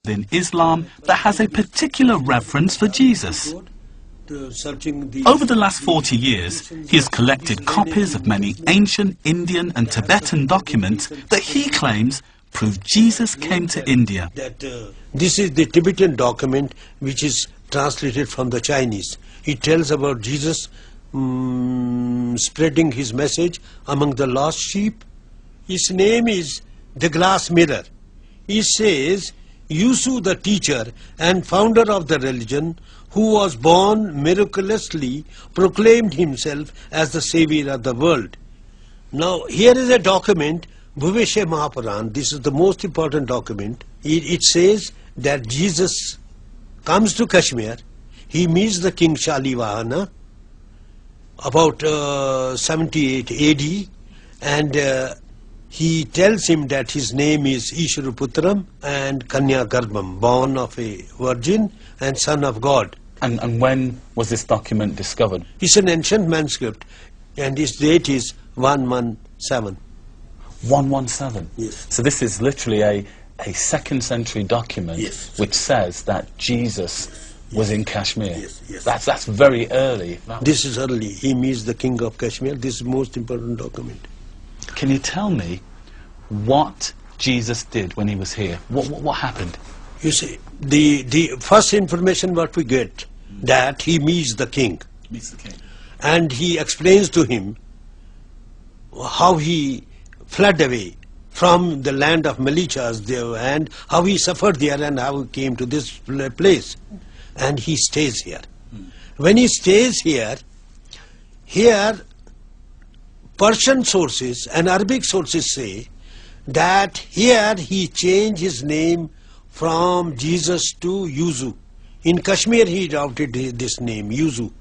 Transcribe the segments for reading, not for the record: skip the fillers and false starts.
in Islam that has a particular reference for Jesus. Over the last 40 years, he has collected copies of many ancient Indian and Tibetan documents that he claims prove Jesus came to India. This is the Tibetan document which is translated from the Chinese. It tells about Jesus spreading his message among the lost sheep. His name is the glass mirror. He says, Yusu, the teacher and founder of the religion, who was born miraculously, proclaimed himself as the savior of the world. Now, here is a document, Bhuveshe Mahapuran. This is the most important document. It says that Jesus comes to Kashmir. He meets the King Shalivahana about 78 AD, and he tells him that his name is Ishwaraputram and Kanya Garbham, born of a virgin and son of God. And when was this document discovered? It's an ancient manuscript, and its date is 117. 117? Yes. So this is literally a 2nd century document, yes, which says that Jesus was in Kashmir. Yes, yes. That's very early. This is early. He meets the king of Kashmir. This is the most important document. Can you tell me what Jesus did when he was here? What happened? You see, the first information what we get, that he meets the king. Meets the king. And he explains to him how he fled away from the land of Malichas there, and how he suffered there, and how he came to this place. And he stays here. When he stays here, Persian sources and Arabic sources say that here he changed his name from Jesus to Yuzu. In Kashmir he adopted this name, Yuzu.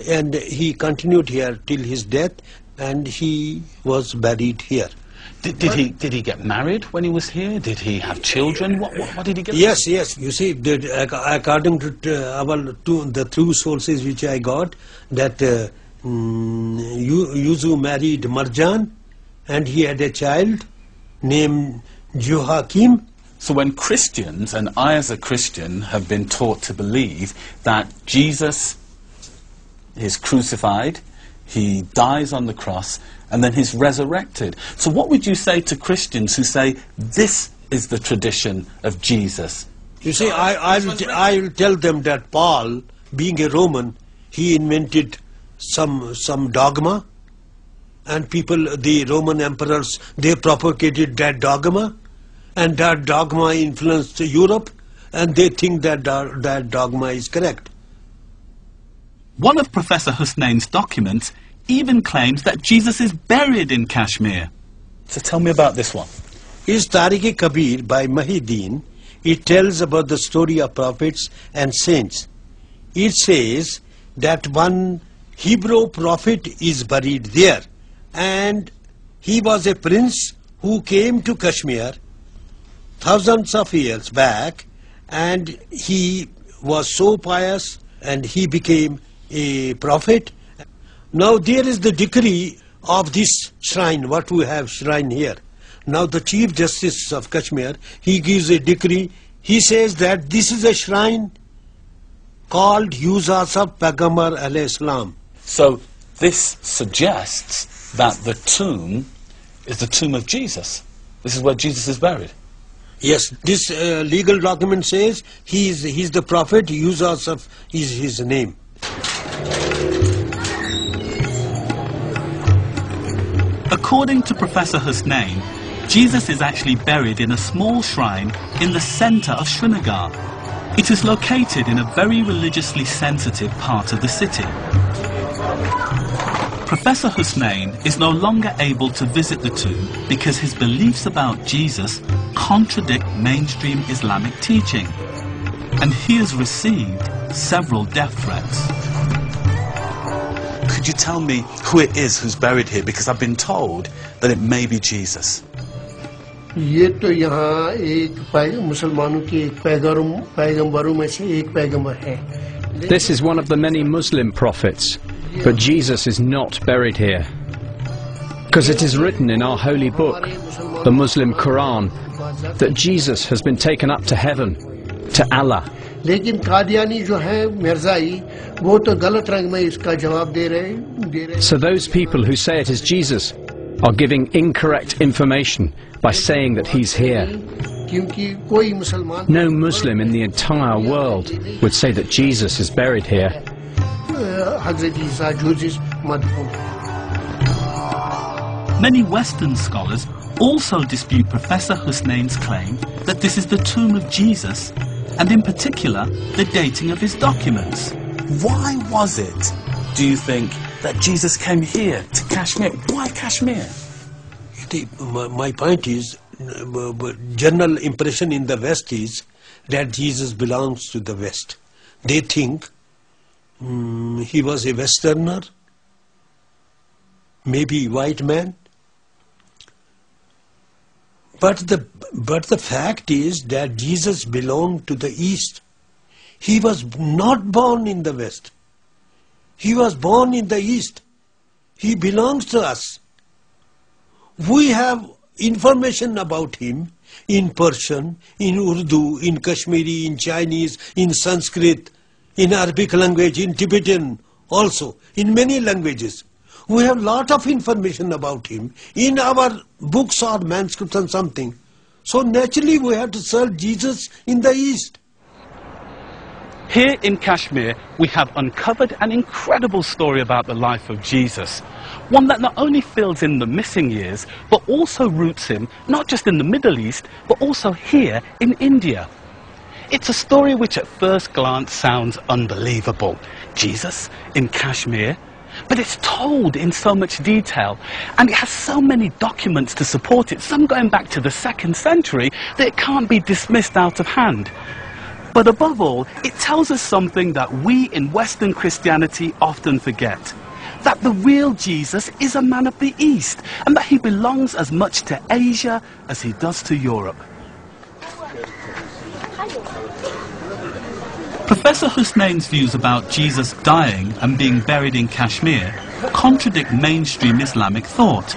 And he continued here till his death, and he was buried here. Did he get married when he was here? Did he have children? What did he get? Yes. You see, according to the true sources which I got, that Yuzu married Marjan, and he had a child named Joachim. So when Christians, and I as a Christian, have been taught to believe that Jesus is crucified, he dies on the cross, and then he's resurrected. So what would you say to Christians who say this is the tradition of Jesus? You see, I will tell them that Paul, being a Roman, he invented some dogma, and people, the Roman emperors, they propagated that dogma, and that dogma influenced Europe, and they think that that dogma is correct. One of Professor Hussain's documents even claims that Jesus is buried in Kashmir. So tell me about this one. Is Tariq-e-Kabir by Mahideen. It tells about the story of prophets and saints. It says that one Hebrew prophet is buried there, and he was a prince who came to Kashmir thousands of years back, and he was so pious, and he became a prophet. Now there is the decree of this shrine, what we have shrine here. Now the Chief Justice of Kashmir, he gives a decree. He says that this is a shrine called Yusasab Pagambar alayhi salam. So this suggests that the tomb is the tomb of Jesus. This is where Jesus is buried. Yes, this legal document says he's the prophet. Yusasab is his name. According to Professor Hussain, Jesus is actually buried in a small shrine in the center of Srinagar. It is located in a very religiously sensitive part of the city. Professor Hussain is no longer able to visit the tomb because his beliefs about Jesus contradict mainstream Islamic teaching, and he has received several death threats. Could you tell me who it is who's buried here? Because I've been told that it may be Jesus. ये तो यहाँ एक मुसलमानों की एक पैगंबरों में से एक पैगंबर है. This is one of the many Muslim prophets, but Jesus is not buried here. Because it is written in our holy book, the Muslim Quran, that Jesus has been taken up to heaven, to Allah. लेकिन कादियानी जो है मिर्जाई वो तो गलत रंग में इसका जवाब दे रहे So those people who say it is Jesus are giving incorrect information by saying that he's here. क्योंकि कोई मुसलमान No Muslim in the entire world would say that Jesus is buried here. हज़रत ईसा जूजिस मदफून. Many Western scholars also dispute Professor Hussain's claim that this is the tomb of Jesus, and in particular, the dating of his documents. Why was it, do you think, that Jesus came here to Kashmir? Why Kashmir? My point is, general impression in the West is that Jesus belongs to the West. They think he was a Westerner, maybe white man. But the fact is that Jesus belonged to the East. He was not born in the West. He was born in the East. He belongs to us. We have information about him in Persian, in Urdu, in Kashmiri, in Chinese, in Sanskrit, in Arabic language, in Tibetan also, in many languages. We have lot of information about him in our books or manuscripts and something. So naturally we have to search Jesus in the East. Here in Kashmir, we have uncovered an incredible story about the life of Jesus. One that not only fills in the missing years, but also roots him not just in the Middle East, but also here in India. It's a story which at first glance sounds unbelievable. Jesus in Kashmir. But it's told in so much detail, and it has so many documents to support it, some going back to the 2nd century, that it can't be dismissed out of hand. But above all, it tells us something that we in Western Christianity often forget. That the real Jesus is a man of the East, and that he belongs as much to Asia as he does to Europe. Professor Hussain's views about Jesus dying and being buried in Kashmir contradict mainstream Islamic thought.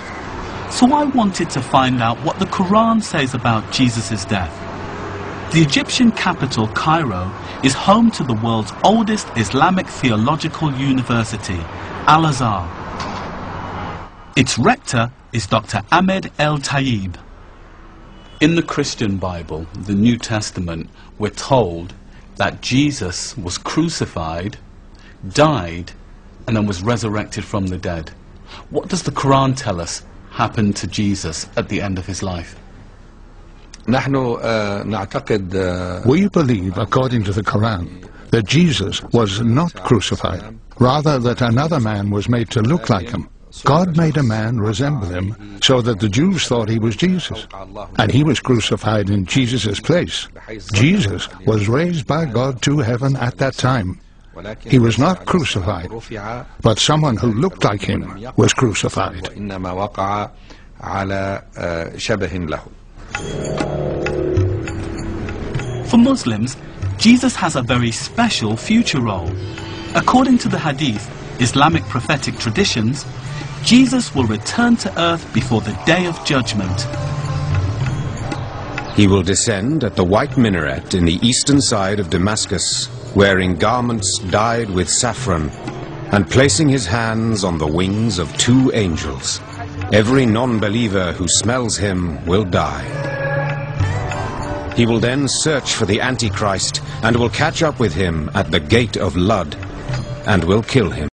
So I wanted to find out what the Quran says about Jesus' death. The Egyptian capital, Cairo, is home to the world's oldest Islamic theological university, Al-Azhar. Its rector is Dr. Ahmed El-Tayyib. In the Christian Bible, the New Testament, we're told that Jesus was crucified, died, and then was resurrected from the dead. What does the Quran tell us happened to Jesus at the end of his life? We believe, according to the Quran, that Jesus was not crucified, rather that another man was made to look like him. God made a man resemble him so that the Jews thought he was Jesus, and he was crucified in Jesus' place. Jesus was raised by God to heaven at that time. He was not crucified, but someone who looked like him was crucified. For Muslims, Jesus has a very special future role. According to the Hadith, Islamic prophetic traditions, Jesus will return to earth before the Day of Judgment. He will descend at the white minaret in the eastern side of Damascus, wearing garments dyed with saffron, and placing his hands on the wings of 2 angels. Every non-believer who smells him will die. He will then search for the Antichrist and will catch up with him at the gate of Lud and will kill him.